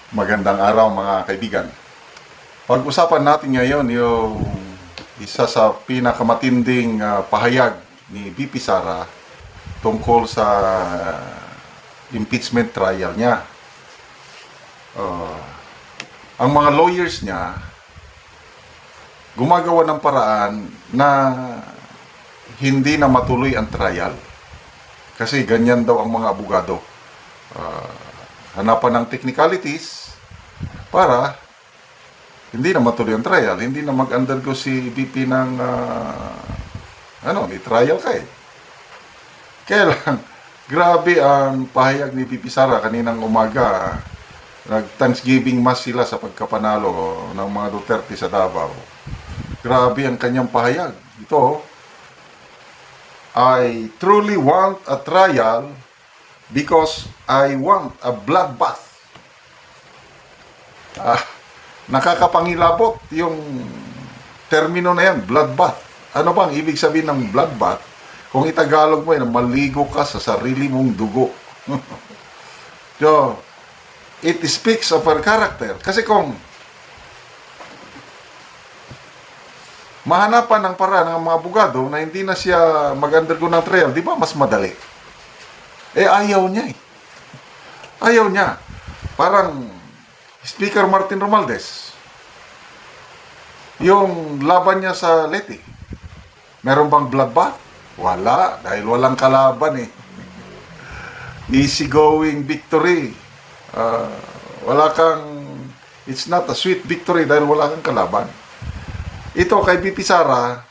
Magandang araw mga kaibigan. Pag-usapan natin ngayon yung isa sa pinakamatinding pahayag ni VP Sara tungkol sa impeachment trial niya. Ang mga lawyers niya gumagawa ng paraan na hindi na matuloy ang trial. Kasi ganyan daw ang mga abogado. Hanapan ng technicalities para hindi na matuloy ang trial, hindi na mag-undergo si VP ng may trial ka eh. Kaya lang, grabe ang pahayag ni VP Sara kaninang umaga. Nag-Thanksgiving Mass sila sa pagkapanalo ng mga Duterte sa Davao. Grabe ang kanyang pahayag. Ito, I truly want a trial because I want a bloodbath. Nakakapangilabot yung termino na yan, bloodbath. Ano bang ibig sabihin ng bloodbath? Kung itagalog mo yan, maligo ka sa sarili mong dugo. So, it speaks of her character. Kasi kung mahanapan ng paraan ng mga abogado na hindi na siya mag-undergo ng trial, di ba mas madali? Ayaw niya eh. Ayaw niya. Parang Speaker Martin Romualdez, yung laban niya sa Leyte, meron bang bloodbath? Wala, dahil walang kalaban eh. Easy-going victory. It's not a sweet victory dahil wala kang kalaban. Ito kay VP Sara,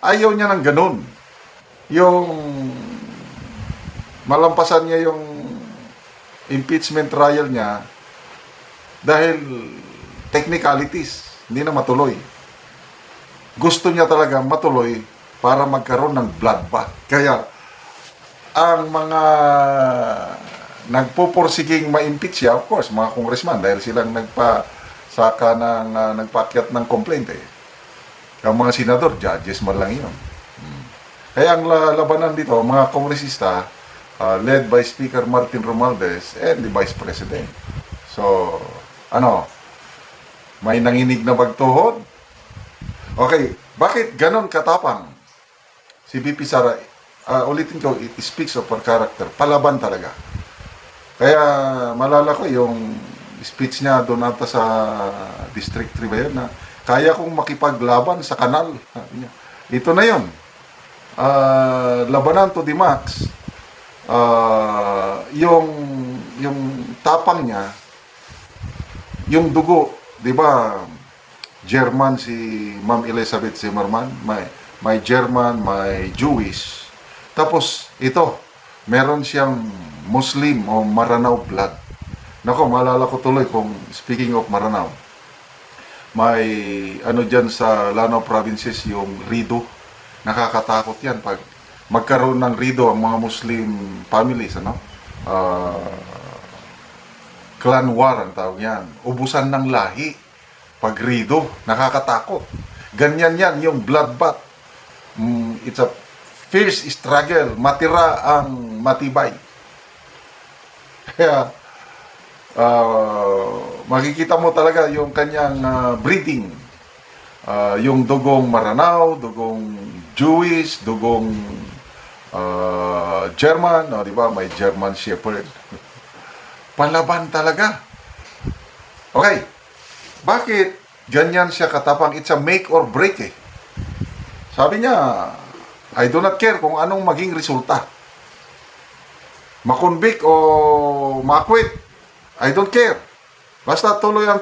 ayaw niya ng ganun. Yung malampasan niya yung impeachment trial niya dahil technicalities, hindi na matuloy. Gusto niya talaga matuloy para magkaroon ng bloodbath. Kaya ang mga nagpupursiging ma-impeach siya, of course, mga congressman, dahil silang nagpaakyat ng complaint eh. Ang mga senador, judges man lang yun. Kaya ang labanan dito, mga kongresista, led by Speaker Martin Romualdez and the Vice President. So, may nanginig na bagtuhod? Okay, bakit ganon katapang si VP Sara? Ulitin ko, it speaks of her character. Palaban talaga. Kaya malala ko yung speech niya doon ata sa District 3 ba yun, na kaya kong makipaglaban sa kanal. Ito na yun. Labanan to the max. Yung tapang niya, yung dugo, di ba, German si Ma'am Elizabeth Zimmerman, may German, may Jewish. Tapos ito, meron siyang Muslim o Maranao blood. Nako, maalala ko tuloy kung speaking of Maranao, may dyan sa Lanao provinces yung Rido. Nakakatakot yan pag magkaroon ng Rido ang mga Muslim families, clan war ang tawag yan. Ubusan ng lahi. Pag Rido, nakakatakot. Ganyan yan, yung bloodbath. It's a fierce struggle. Matira ang matibay. Kaya, makikita mo talaga yung kanyang breeding. Yung dugong Maranao, dugong Jewish, dugong German, di ba? May German Shepherd. Palaban talaga. Okay. Bakit ganyan siya katapang? It's a make or break eh. Sabi niya, I do not care kung anong maging resulta. Makonvict o makwit, I don't care. Basta tuloy ang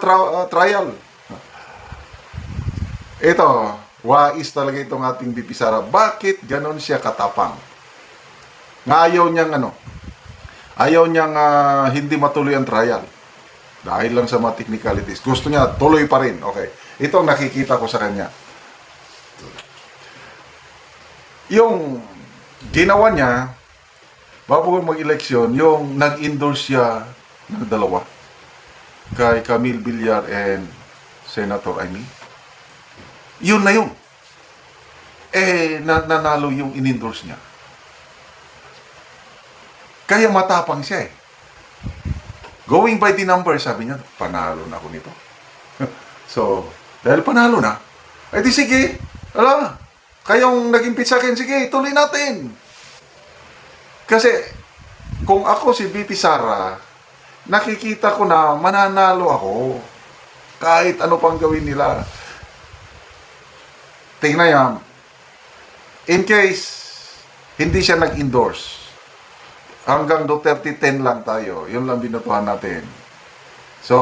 trial. Ito, wais talaga itong ating VP Sara. Bakit ganon siya katapang? Ayaw niyang hindi matuloy ang trial. Dahil lang sa mga technicalities. Gusto niya, tuloy pa rin. Okay. Ito ang nakikita ko sa kanya. Yung ginawa niya, bago mag-eleksyon, yung nag-endorse siya ng dalawa. Kay Camille Villar and Senator Amy. Yun na yun. Nanalo yung in-endorse niya. Kaya matapang siya eh. Going by the numbers, sabi niya, panalo na ako nito. So, dahil panalo na, eh di sige, kayong nag-impit sa akin, sige, tuloy natin. Kasi, kung ako si BP Sara, nakikita ko na mananalo ako. Kahit ano pang gawin nila. Tingnan yan. In case, hindi siya nag-endorse. Hanggang Duterte 10 lang tayo. Yun lang binutuhan natin. So,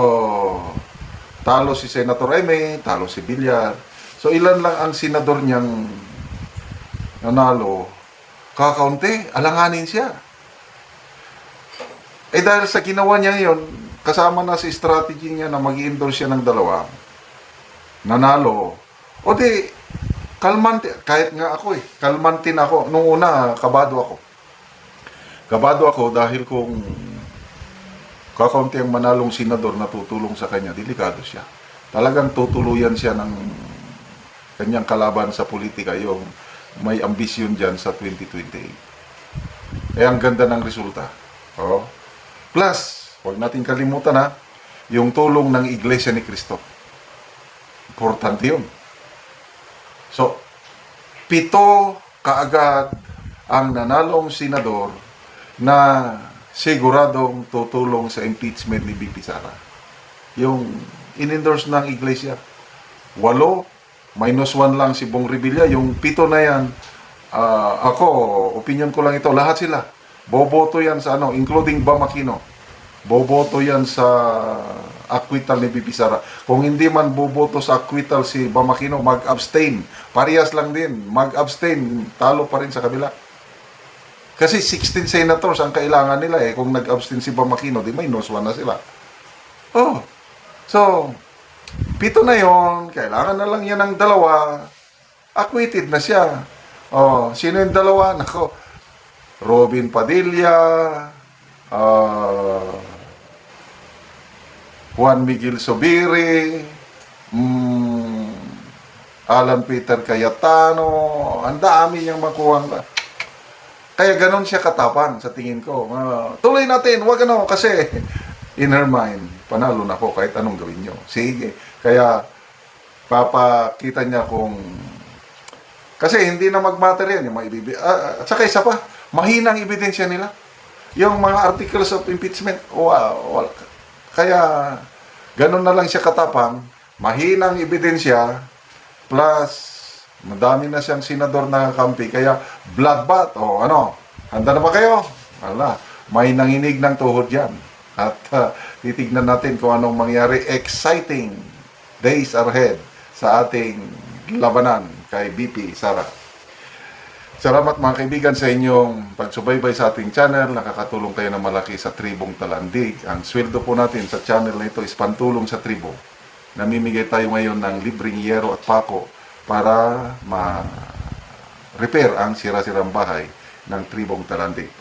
talo si Senator Eme, talo si Villar. So, ilan lang ang senador niyang nanalo. Kakaunti, alanganin siya. Eh dahil sa ginawa niya yun, kasama na si strategy niya na mag-endorse siya ng dalawa, nanalo. O di, kalmante, kahit nga ako kalmante na ako. Nung una, kabado ako. Kabado ako dahil kung kakaunti ang manalong senador na tutulong sa kanya, delikado siya. Talagang tutuluyan siya ng kanyang kalaban sa politika, yung may ambisyon dyan sa 2028. Eh, ang ganda ng resulta. Oh. Plus, huwag natin kalimutan yung tulong ng Iglesia ni Cristo. Importante yun. So, 7 kaagad ang nanalong senador na siguradong tutulong sa impeachment ni BP Sara. Yung in-endorse ng Iglesia. 8, -1 lang si Bong Revilla. Yung 7 na yan, ako, opinion ko lang ito, lahat sila. Boboto yan sa including Bam Aquino. Boboto yan sa acquittal ni BP Sara. Kung hindi man boboto sa acquittal si Bam Aquino, mag-abstain. Parehas lang din. Mag-abstain. Talo pa rin sa kabila. Kasi 16 senators ang kailangan nila Kung nag-abstain si Bam Aquino, di -1 na sila. Oh. So, 7 na yon. Kailangan na lang yan ng 2. Acquitted na siya. Oh, sino yung 2? Nako. Robin Padilla, Juan Miguel Zubiri, Alan Peter Cayetano, ang dami niyang makuha. Kaya ganon siya katapang sa tingin ko. Tuloy natin, wag kasi in her mind, panalo na ako kahit anong gawin nyo. Sige, kaya papakita niya kung kasi hindi na mag-matter yan yung mga at saka isa pa, mahinang ebidensya nila. Yung mga articles of impeachment, wala. Kaya, ganun na lang siya katapang, mahinang ebidensya, plus, madami na siyang senador na kampi, kaya bloodbath, handa na ba kayo? Wala, may nanginig ng tuhod yan. At titignan natin kung anong mangyari. Exciting days are ahead sa ating labanan kay BP Sara. Salamat mga kaibigan sa inyong pagsubaybay sa ating channel. Nakakatulong kayo na malaki sa Tribong Talandig. Ang sweldo po natin sa channel na ito is pantulong sa tribo. Namimigay tayo ngayon ng libreng yero at pako para ma-repair ang sira-sirang bahay ng Tribong Talandig.